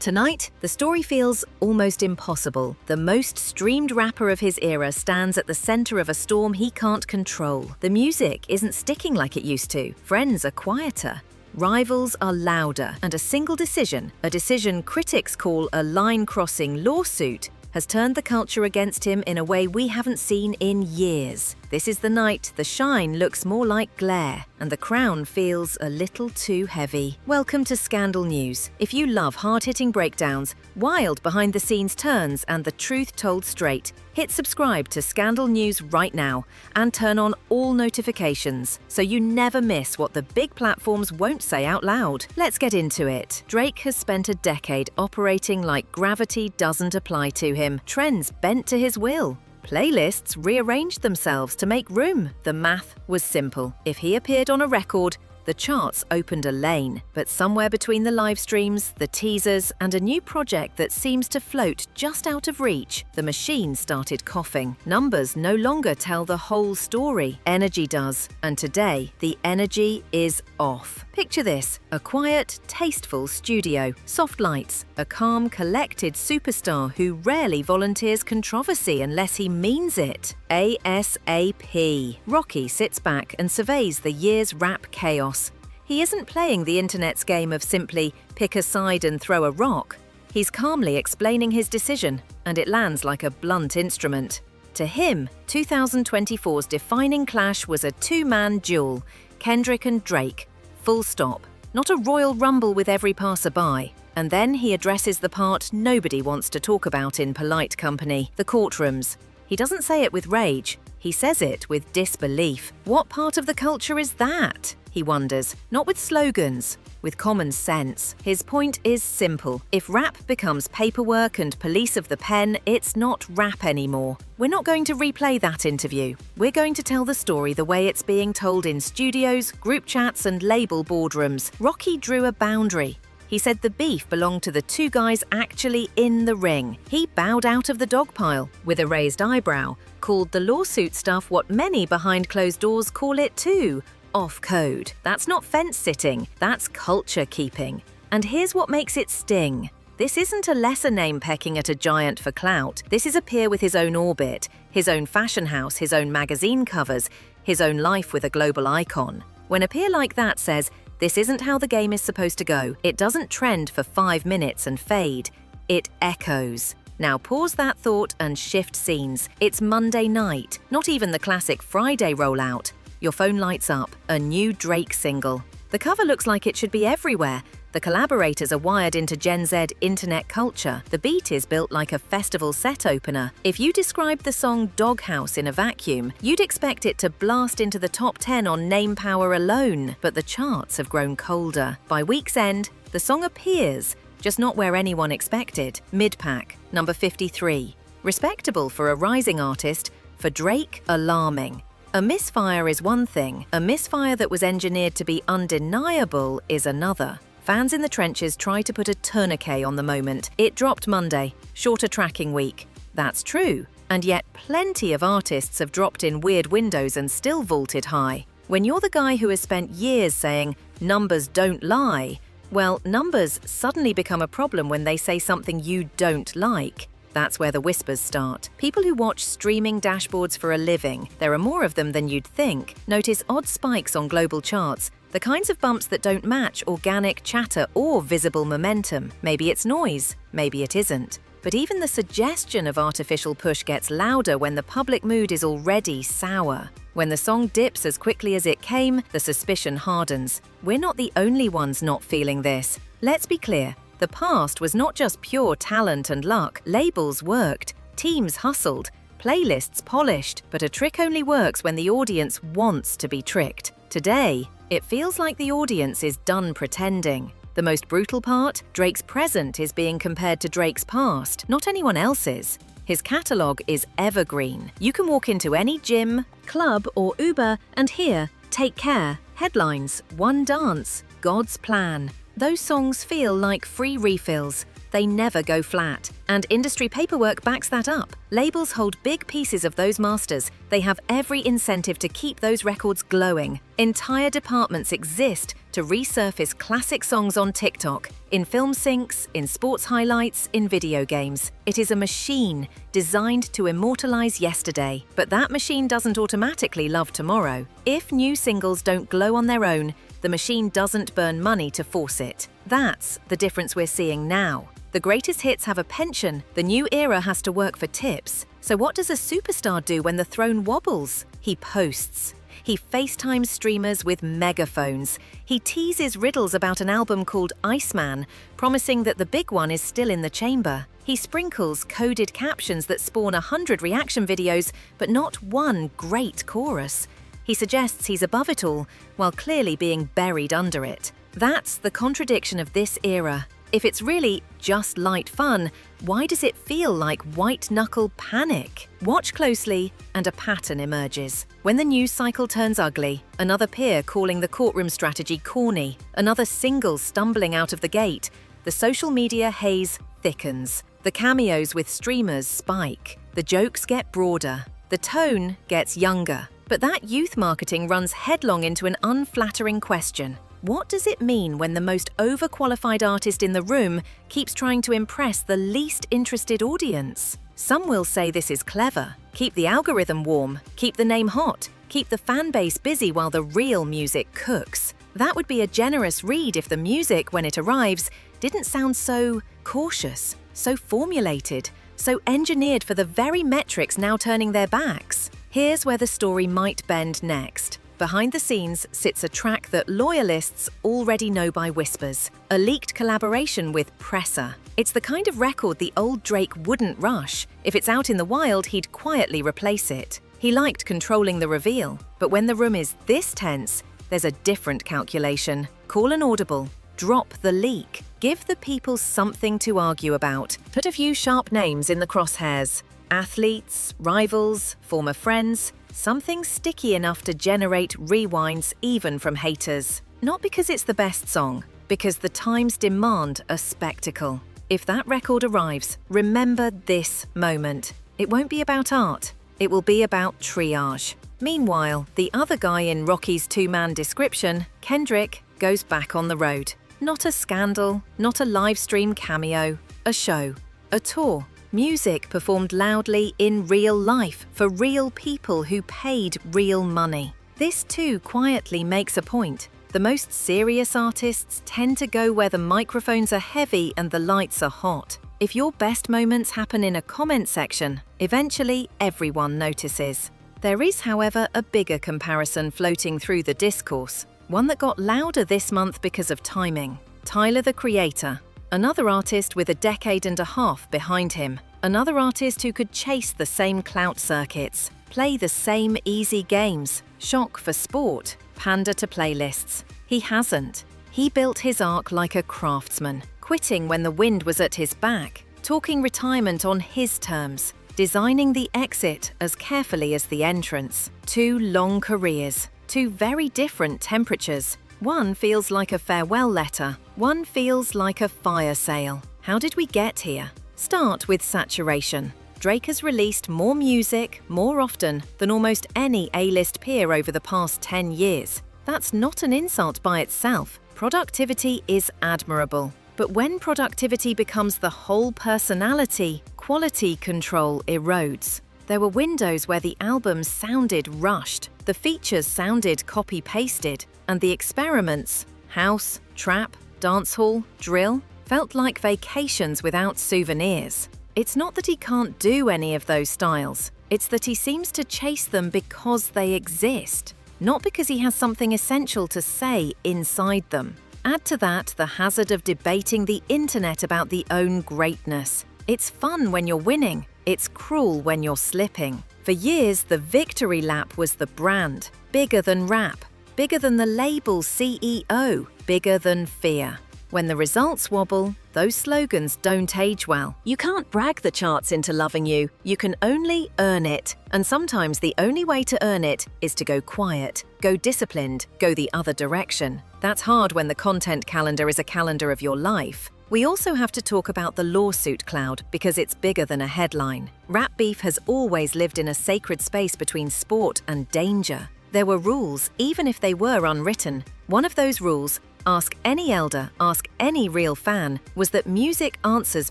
Tonight, the story feels almost impossible. The most streamed rapper of his era stands at the center of a storm he can't control. The music isn't sticking like it used to. Friends are quieter. Rivals are louder. And a single decision, a decision critics call a line-crossing lawsuit, has turned the culture against him in a way we haven't seen in years. This is the night the shine looks more like glare, and the crown feels a little too heavy. Welcome to Scandal News. If you love hard-hitting breakdowns, wild behind-the-scenes turns, and the truth told straight, hit subscribe to Scandal News right now and turn on all notifications so you never miss what the big platforms won't say out loud. Let's get into it. Drake has spent a decade operating like gravity doesn't apply to him. Trends bent to his will. Playlists rearranged themselves to make room. The math was simple. If he appeared on a record, the charts opened a lane. But somewhere between the live streams, the teasers, and a new project that seems to float just out of reach, the machine started coughing. Numbers no longer tell the whole story. Energy does. And today, the energy is off. Picture this: a quiet, tasteful studio, soft lights, a calm, collected superstar who rarely volunteers controversy unless he means it. ASAP. Rocky sits back and surveys the year's rap chaos. He isn't playing the internet's game of simply pick a side and throw a rock. He's calmly explaining his decision, and it lands like a blunt instrument. To him, 2024's defining clash was a two-man duel, Kendrick and Drake. Full stop. Not a royal rumble with every passerby. And then he addresses the part nobody wants to talk about in polite company, the courtrooms. He doesn't say it with rage, he says it with disbelief. What part of the culture is that? He wonders. Not with slogans, with common sense. His point is simple. If rap becomes paperwork and police of the pen, it's not rap anymore. We're not going to replay that interview. We're going to tell the story the way it's being told in studios, group chats, and label boardrooms. Rocky drew a boundary. He said the beef belonged to the two guys actually in the ring. He bowed out of the dogpile with a raised eyebrow, called the lawsuit stuff what many behind closed doors call it too: off code. That's not fence sitting, that's culture keeping. And here's what makes it sting. This isn't a lesser name pecking at a giant for clout. This is a peer with his own orbit, his own fashion house, his own magazine covers, his own life with a global icon. When a peer like that says, "This isn't how the game is supposed to go," it doesn't trend for 5 minutes and fade. It echoes. Now pause that thought and shift scenes. It's Monday night, not even the classic Friday rollout. Your phone lights up, a new Drake single. The cover looks like it should be everywhere. The collaborators are wired into Gen Z internet culture. The beat is built like a festival set opener. If you described the song Doghouse in a vacuum, you'd expect it to blast into the top 10 on name power alone. But the charts have grown colder. By week's end, the song appears, just not where anyone expected. Mid-pack, number 53. Respectable for a rising artist, for Drake, alarming. A misfire is one thing. A misfire that was engineered to be undeniable is another. Fans in the trenches try to put a tourniquet on the moment. It dropped Monday, shorter tracking week. That's true. And yet plenty of artists have dropped in weird windows and still vaulted high. When you're the guy who has spent years saying, "Numbers don't lie," well, numbers suddenly become a problem when they say something you don't like. That's where the whispers start. People who watch streaming dashboards for a living, there are more of them than you'd think, notice odd spikes on global charts, the kinds of bumps that don't match organic chatter or visible momentum. Maybe it's noise, maybe it isn't. But even the suggestion of artificial push gets louder when the public mood is already sour. When the song dips as quickly as it came, the suspicion hardens. We're not the only ones not feeling this. Let's be clear. The past was not just pure talent and luck. Labels worked, teams hustled, playlists polished, but a trick only works when the audience wants to be tricked. Today, it feels like the audience is done pretending. The most brutal part? Drake's present is being compared to Drake's past, not anyone else's. His catalogue is evergreen. You can walk into any gym, club, or Uber and hear "Take Care," headlines, "One Dance," "God's Plan." Those songs feel like free refills, they never go flat. And industry paperwork backs that up. Labels hold big pieces of those masters. They have every incentive to keep those records glowing. Entire departments exist to resurface classic songs on TikTok, in film syncs, in sports highlights, in video games. It is a machine designed to immortalize yesterday. But that machine doesn't automatically love tomorrow. If new singles don't glow on their own, the machine doesn't burn money to force it. That's the difference we're seeing now. The greatest hits have a pension, the new era has to work for tips. So what does a superstar do when the throne wobbles? He posts. He FaceTimes streamers with megaphones. He teases riddles about an album called Iceman, promising that the big one is still in the chamber. He sprinkles coded captions that spawn 100 reaction videos, but not one great chorus. He suggests he's above it all, while clearly being buried under it. That's the contradiction of this era. If it's really just light fun, why does it feel like white-knuckle panic? Watch closely, and a pattern emerges. When the news cycle turns ugly, another peer calling the courtroom strategy corny, another single stumbling out of the gate, the social media haze thickens. The cameos with streamers spike. The jokes get broader. The tone gets younger. But that youth marketing runs headlong into an unflattering question. What does it mean when the most overqualified artist in the room keeps trying to impress the least interested audience? Some will say this is clever. Keep the algorithm warm, keep the name hot, keep the fan base busy while the real music cooks. That would be a generous read if the music, when it arrives, didn't sound so cautious, so formulated, so engineered for the very metrics now turning their backs. Here's where the story might bend next. Behind the scenes sits a track that loyalists already know by whispers, a leaked collaboration with Pressa. It's the kind of record the old Drake wouldn't rush. If it's out in the wild, he'd quietly replace it. He liked controlling the reveal, but when the room is this tense, there's a different calculation. Call an audible, drop the leak, give the people something to argue about, put a few sharp names in the crosshairs. Athletes, rivals, former friends, something sticky enough to generate rewinds even from haters. Not because it's the best song, because the times demand a spectacle. If that record arrives, remember this moment. It won't be about art, it will be about triage. Meanwhile, the other guy in Rocky's two-man description, Kendrick, goes back on the road. Not a scandal, not a live stream cameo, a show, a tour. Music performed loudly in real life for real people who paid real money. This too quietly makes a point. The most serious artists tend to go where the microphones are heavy and the lights are hot. If your best moments happen in a comment section, eventually everyone notices. There is, however, a bigger comparison floating through the discourse, one that got louder this month because of timing. Tyler, the Creator. Another artist with a decade and a half behind him. Another artist who could chase the same clout circuits, play the same easy games, shock for sport, pander to playlists. He hasn't. He built his arc like a craftsman, quitting when the wind was at his back, talking retirement on his terms, designing the exit as carefully as the entrance. 2 long careers, 2 very different temperatures. One feels like a farewell letter, one feels like a fire sale. How did we get here? Start with saturation. Drake has released more music, more often, than almost any A-list peer over the past 10 years. That's not an insult by itself. Productivity is admirable. But when productivity becomes the whole personality, quality control erodes. There were windows where the album sounded rushed, the features sounded copy-pasted, and the experiments, house, trap, dancehall, drill, felt like vacations without souvenirs. It's not that he can't do any of those styles, it's that he seems to chase them because they exist, not because he has something essential to say inside them. Add to that the hazard of debating the internet about the own greatness. It's fun when you're winning, it's cruel when you're slipping. For years, the victory lap was the brand, bigger than rap, bigger than the label CEO, bigger than fear. When the results wobble, those slogans don't age well. You can't brag the charts into loving you, you can only earn it. And sometimes the only way to earn it is to go quiet, go disciplined, go the other direction. That's hard when the content calendar is a calendar of your life. We also have to talk about the lawsuit cloud because it's bigger than a headline. Rap beef has always lived in a sacred space between sport and danger. There were rules, even if they were unwritten. One of those rules, ask any elder, ask any real fan, was that music answers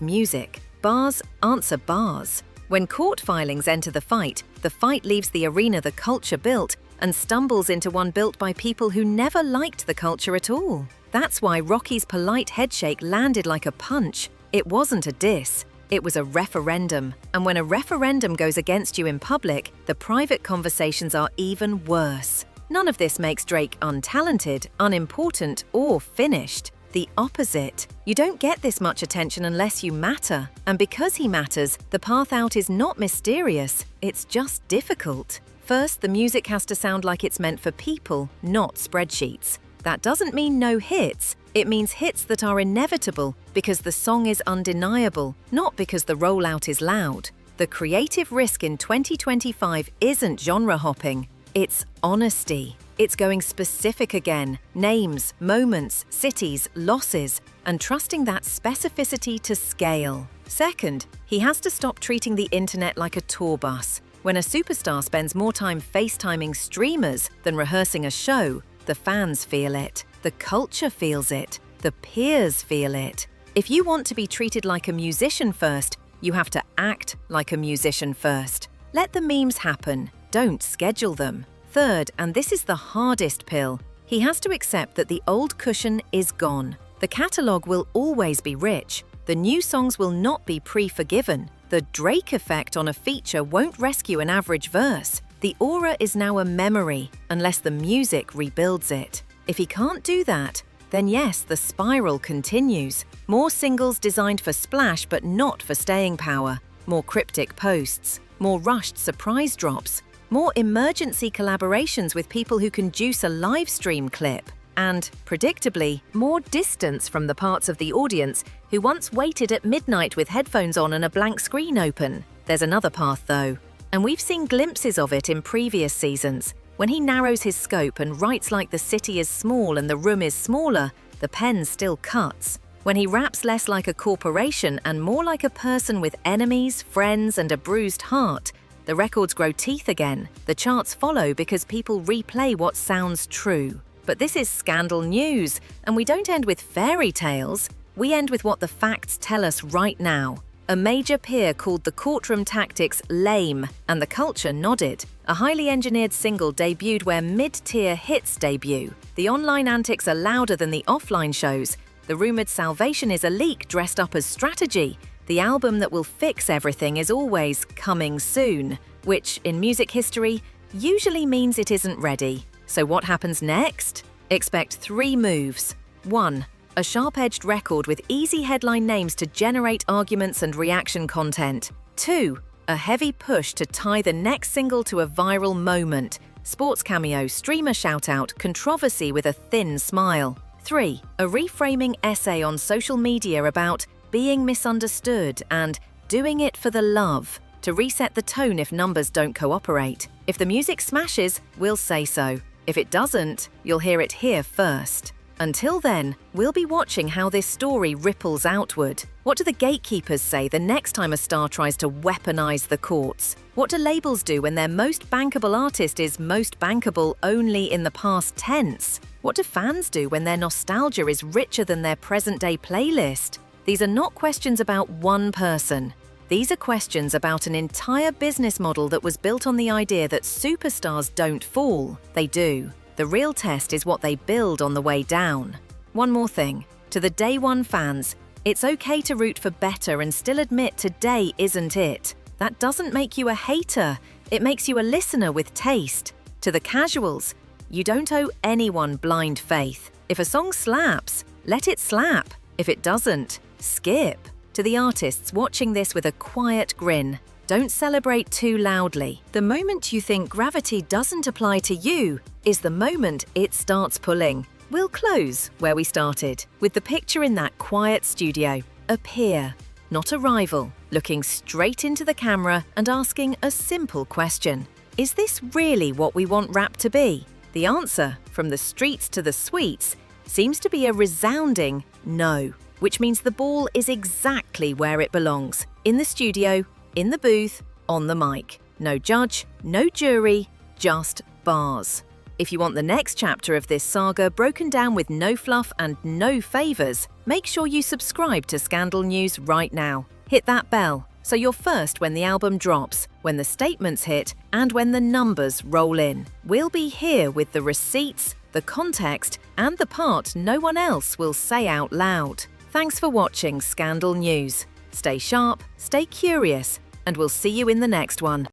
music. Bars answer bars. When court filings enter the fight leaves the arena the culture built and stumbles into one built by people who never liked the culture at all. That's why Rocky's polite headshake landed like a punch. It wasn't a diss, it was a referendum. And when a referendum goes against you in public, the private conversations are even worse. None of this makes Drake untalented, unimportant, or finished. The opposite. You don't get this much attention unless you matter. And because he matters, the path out is not mysterious, it's just difficult. First, the music has to sound like it's meant for people, not spreadsheets. That doesn't mean no hits, it means hits that are inevitable because the song is undeniable, not because the rollout is loud. The creative risk in 2025 isn't genre hopping, it's honesty. It's going specific again, names, moments, cities, losses, and trusting that specificity to scale. Second, he has to stop treating the internet like a tour bus. When a superstar spends more time FaceTiming streamers than rehearsing a show, the fans feel it, the culture feels it, the peers feel it. If you want to be treated like a musician first, you have to act like a musician first. Let the memes happen, don't schedule them. Third, and this is the hardest pill, he has to accept that the old cushion is gone. The catalogue will always be rich. The new songs will not be pre-forgiven. The Drake effect on a feature won't rescue an average verse. The aura is now a memory, unless the music rebuilds it. If he can't do that, then yes, the spiral continues. More singles designed for splash but not for staying power. More cryptic posts. More rushed surprise drops. More emergency collaborations with people who can juice a live stream clip. And, predictably, more distance from the parts of the audience who once waited at midnight with headphones on and a blank screen open. There's another path, though. And we've seen glimpses of it in previous seasons. When he narrows his scope and writes like the city is small and the room is smaller, the pen still cuts. When he raps less like a corporation and more like a person with enemies, friends, and a bruised heart, the records grow teeth again. The charts follow because people replay what sounds true. But this is scandal news, and we don't end with fairy tales. We end with what the facts tell us right now. A major peer called the courtroom tactics lame, and the culture nodded. A highly engineered single debuted where mid-tier hits debut. The online antics are louder than the offline shows. The rumored salvation is a leak dressed up as strategy. The album that will fix everything is always coming soon, which, in music history, usually means it isn't ready. So what happens next? Expect 3 moves. 1. A sharp-edged record with easy headline names to generate arguments and reaction content. 2. A heavy push to tie the next single to a viral moment. Sports cameo, streamer shout-out, controversy with a thin smile. 3. A reframing essay on social media about being misunderstood and doing it for the love, to reset the tone if numbers don't cooperate. If the music smashes, we'll say so. If it doesn't, you'll hear it here first. Until then, we'll be watching how this story ripples outward. What do the gatekeepers say the next time a star tries to weaponize the courts? What do labels do when their most bankable artist is most bankable only in the past tense? What do fans do when their nostalgia is richer than their present-day playlist? These are not questions about one person. These are questions about an entire business model that was built on the idea that superstars don't fall. They do. The real test is what they build on the way down. One more thing. To the Day One fans, it's okay to root for better and still admit today isn't it. That doesn't make you a hater. It makes you a listener with taste. To the casuals, you don't owe anyone blind faith. If a song slaps, let it slap. If it doesn't, skip. To the artists watching this with a quiet grin, don't celebrate too loudly. The moment you think gravity doesn't apply to you is the moment it starts pulling. We'll close where we started, with the picture in that quiet studio. A peer, not a rival, looking straight into the camera and asking a simple question. Is this really what we want rap to be? The answer, from the streets to the suites, seems to be a resounding no. which means the ball is exactly where it belongs, in the studio, in the booth, on the mic. No judge, no jury, just bars. If you want the next chapter of this saga broken down with no fluff and no favours, make sure you subscribe to Scandal News right now. Hit that bell so you're first when the album drops, when the statements hit, and when the numbers roll in. We'll be here with the receipts, the context, and the part no one else will say out loud. Thanks for watching Scandal News. Stay sharp, stay curious, and we'll see you in the next one.